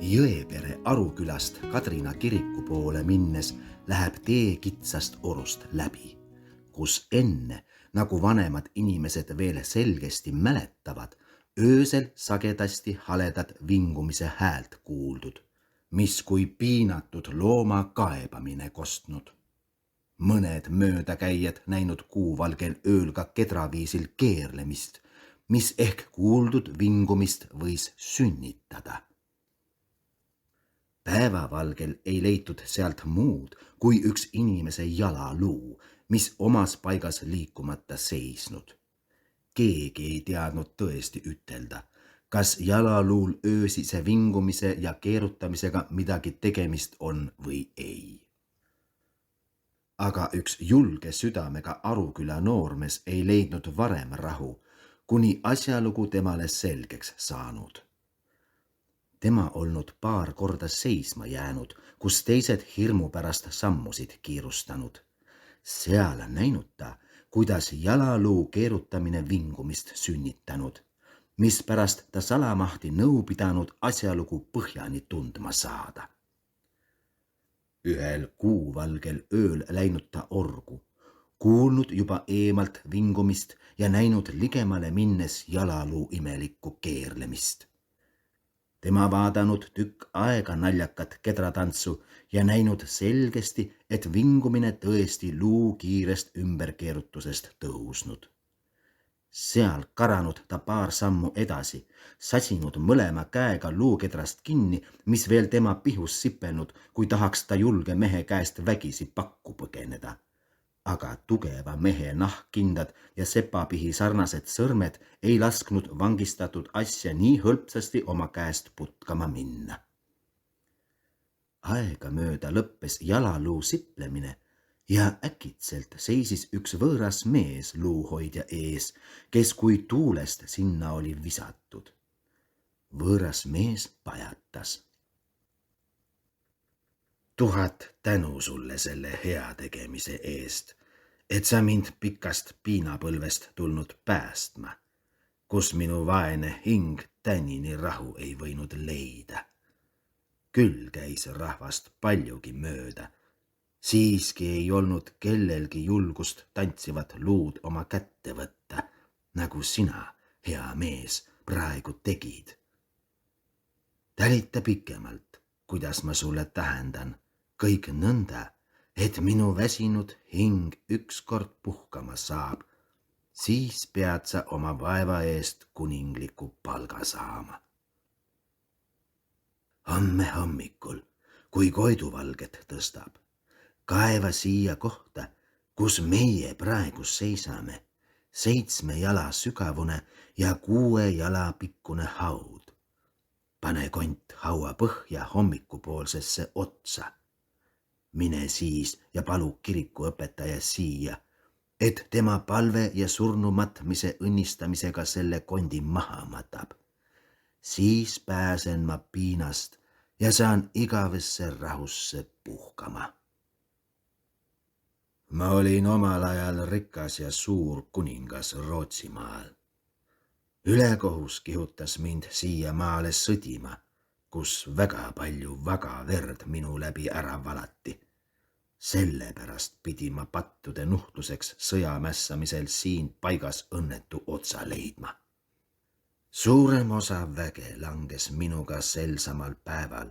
Jõepere Arukülast Kadrina kiriku poole minnes läheb tee kitsast orust läbi, kus enne, nagu vanemad inimesed veel selgesti mäletavad, öösel sagedasti haledat vingumise häält kuuldud, mis kui piinatud looma kaebamine kostnud. Mõned möödakäijad näinud kuuvalgel ööl ka kedraviisil keerlemist, mis ehk kuuldud vingumist võis sünnitada. Päevavalgel ei leitud sealt muud kui üks inimese jalaluu, mis omas paigas liikumata seisnud. Keegi ei teadnud tõesti ütelda, kas jalaluul öösise vingumise ja keerutamisega midagi tegemist on või ei. Aga üks julge südamega Aruküla noormees ei leidnud varem rahu, kuni asjalugu temale selgeks saanud. Tema olnud paar korda seisma jäänud, kus teised hirmu pärast sammusid kiirustanud. Seal näinud ta, kuidas jalaluu keerutamine vingumist sünnitanud, mispärast ta salamahti nõu pidanud asjalugu põhjani tundma saada. Ühel kuuvalgel ööl läinud ta orgu, kuulnud juba eemalt vingumist ja näinud ligemale minnes jalaluu imelikku keerlemist. Tema vaadanud tükk aega naljakat kedratantsu ja näinud selgesti, et vingumine tõesti luu kiirest ümberkeerutusest tõusnud. Seal karanud ta paar sammu edasi, sasinud mõlema käega luukedrast kinni, mis veel tema pihus sipelnud, kui tahaks ta julge mehe käest vägisi pakku põgeneda. Aga tugeva mehe nahkkindad ja sepapihi sarnased sõrmed ei lasknud vangistatud asja nii hõlpsasti oma käest putkama minna. Aegamööda lõppes jalaluu siplemine ja äkitselt seisis üks võõras mees luuhoidja ees, kes kui tuulest sinna oli visatud. Võõras mees pajatas. 1000 tänu sulle selle hea tegemise eest, et sa mind pikast piinapõlvest tulnud päästma, kus minu vaene hing tänini rahu ei võinud leida. Küll käis rahvast paljugi mööda, siiski ei olnud kellelgi julgust tantsivat luud oma kätte võtta, nagu sina, hea mees, praegu tegid. Tälita pikemalt, kuidas ma sulle tähendan, kõik nõnda, et minu väsinud hing ükskord puhkama saab, siis pead sa oma vaeva eest kuningliku palga saama. Homme hommikul, kui koiduvalget tõstab, kaeva siia kohta, kus meie praegu seisame, 7 jala sügavune ja 6 jala pikkune haud. Pane kont haua põhja hommikupoolsesse otsa. Mine siis ja palu kirikuõpetaja siia, et tema palve ja surnu matmise õnnistamisega selle kondi maha matab. Siis pääsen ma piinast ja saan igavesse rahusse puhkama. Ma olin omal ajal rikas ja suur kuningas Rootsimaal. Ülekohus kihutas mind siia maale sõdima, kus väga palju vaga verd minu läbi ära valati. Sellepärast pidi ma pattude nuhtluseks sõjamässamisel siin paigas õnnetu otsa leidma. Suurem osa väge langes minuga sel samal päeval.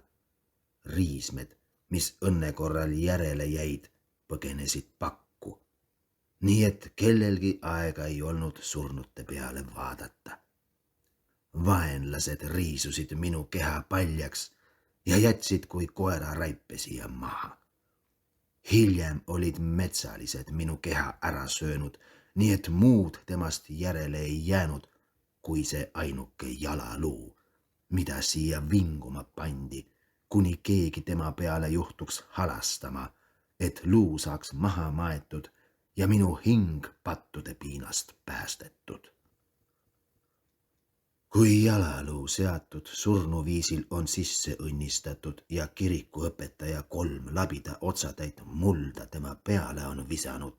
Riismed, mis õnne korral järele jäid, põgenesid pakku, nii et kellelgi aega ei olnud surnute peale vaadata. Vaenlased riisusid minu keha paljaks ja jätsid kui koera raipe siia maha. Hiljem olid metsalised minu keha ära söönud, nii et muud temast järele ei jäänud, kui see ainuke jalaluu, mida siia vinguma pandi, kuni keegi tema peale juhtuks halastama, et luu saaks maha maetud ja minu hing pattude piinast päästetud. Kui jalaluu seatud surnuviisil on sisse õnnistatud ja kirikuõpetaja 3 labida otsatäit mulda tema peale on visanud,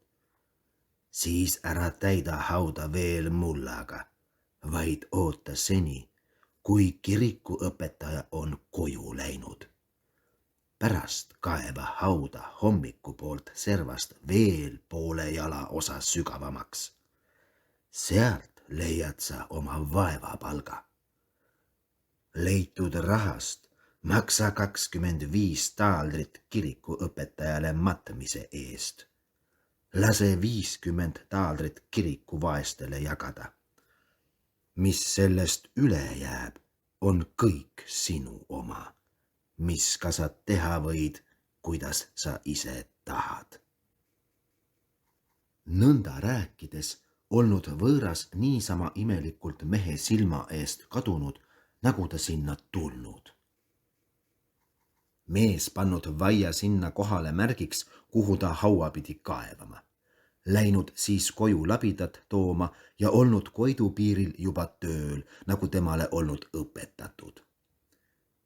siis ära täida hauda veel mullaga, vaid oota seni, kui kirikuõpetaja on koju läinud. Pärast kaeva hauda hommikupoolt servast veel poole jala osa sügavamaks. Sealt leiad sa oma vaevapalga. Leitud rahast maksa 25 taaldrit kirikuõpetajale matmise eest. Lase 50 taaldrit kirikuvaestele jagada. Mis sellest üle jääb, on kõik sinu oma, mis ka sa teha võid, kuidas sa ise tahad. Nõnda rääkides olnud võõras niisama imelikult mehe silma eest kadunud, nagu ta sinna tulnud. Mees pannud vaia sinna kohale märgiks, kuhu ta haua pidi kaevama. Läinud siis koju labidat tooma ja olnud Koidu piiril juba tööl, nagu temale olnud õpetatud.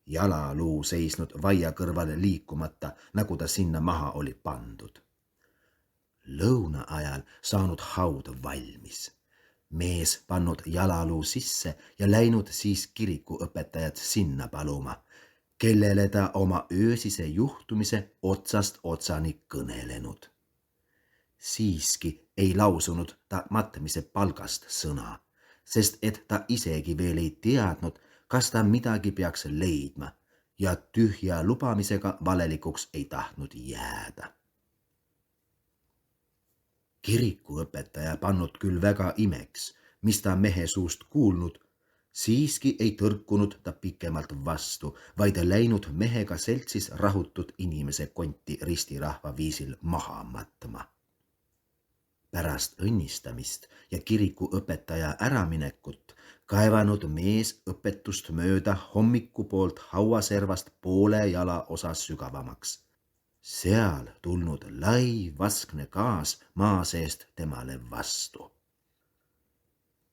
Jalaluu seisnud vaia kõrval liikumata, nagu ta sinna maha oli pandud. Lõuna ajal saanud haud valmis. Mees pannud jalaluu sisse ja läinud siis kirikuõpetajat sinna paluma, kellele ta oma öösise juhtumise otsast otsani kõnelenud. Siiski ei lausunud ta matmise palgast sõna, sest et ta isegi veel ei teadnud, kas ta midagi peaks leidma ja tühja lubamisega valelikuks ei tahtnud jääda. Kirikuõpetaja pannud küll väga imeks, mis ta mehe suust kuulnud, siiski ei tõrkunud ta pikemalt vastu, vaid läinud mehega seltsis rahutud inimese konti ristirahva viisil maha matma. Pärast õnnistamist ja kirikuõpetaja äraminekut kaevanud mees õpetust mööda hommikupoolt hauaservast poole jala osa sügavamaks. Seal tulnud lai vaskne gaas maa seest temale vastu.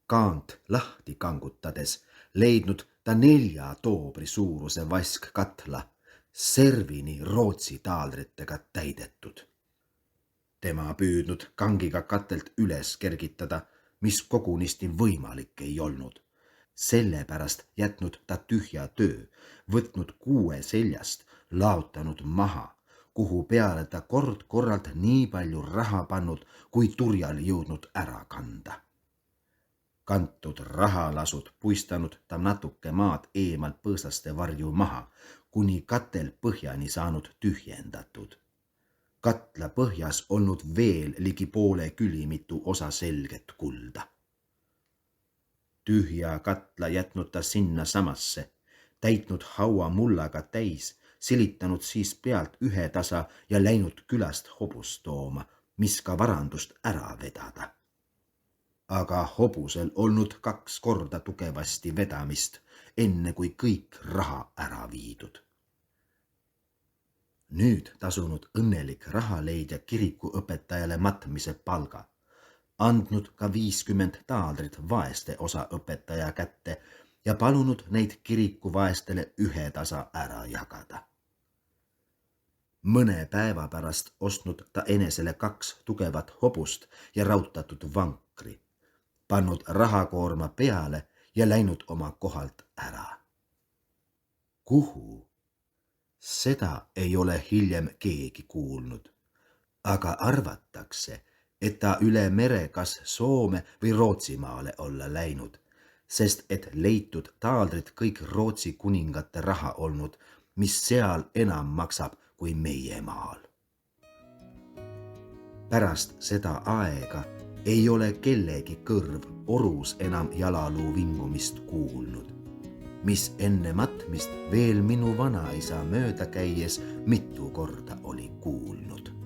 Kaant lahti kangutades leidnud ta 4 toobri suuruse vaskkatla, servini Rootsi taaldritega täidetud. Tema püüdnud kangiga katelt üles kergitada, mis kogunisti võimalik ei olnud. Sellepärast jätnud ta tühja töö, võtnud 6 seljast, laotanud maha, kuhu peale ta kord-korralt nii palju raha pannud, kui turjal jõudnud ära kanda. Kantud rahalasud puistanud ta natuke maad eemalt põõsaste varju maha, kuni katel põhjani saanud tühjendatud. Katla põhjas olnud veel ligi poole külimitu osa selget kulda. Tühja katla jätnud ta sinna samasse, täitnud haua mullaga täis, silitanud siis pealt 1 tasa ja läinud külast hobust tooma, mis ka varandust ära vedada. Aga hobusel olnud 2 korda tugevasti vedamist, enne kui kõik raha ära viidud. Nüüd tasunud õnnelik rahaleidja kirikuõpetajale matmise palga, andnud ka 50 taaldrit vaeste osa õpetaja kätte ja palunud neid kirikuvaestele 1 tasa ära jagada. Mõne päeva pärast ostnud ta enesele 2 tugevat hobust ja rautatud vankri, pannud rahakoorma peale ja läinud oma kohalt ära. Kuhu? Seda ei ole hiljem keegi kuulnud, aga arvatakse, et ta üle mere kas Soome või Rootsimaale olla läinud, sest et leitud taaldrid kõik Rootsi kuningate raha olnud, mis seal enam maksab kui meie maal. Pärast seda aega ei ole kellegi kõrv orus enam jalaluu vingumist kuulnud, mis enne matmist veel minu vanaisa mööda käies mitu korda oli kuulnud.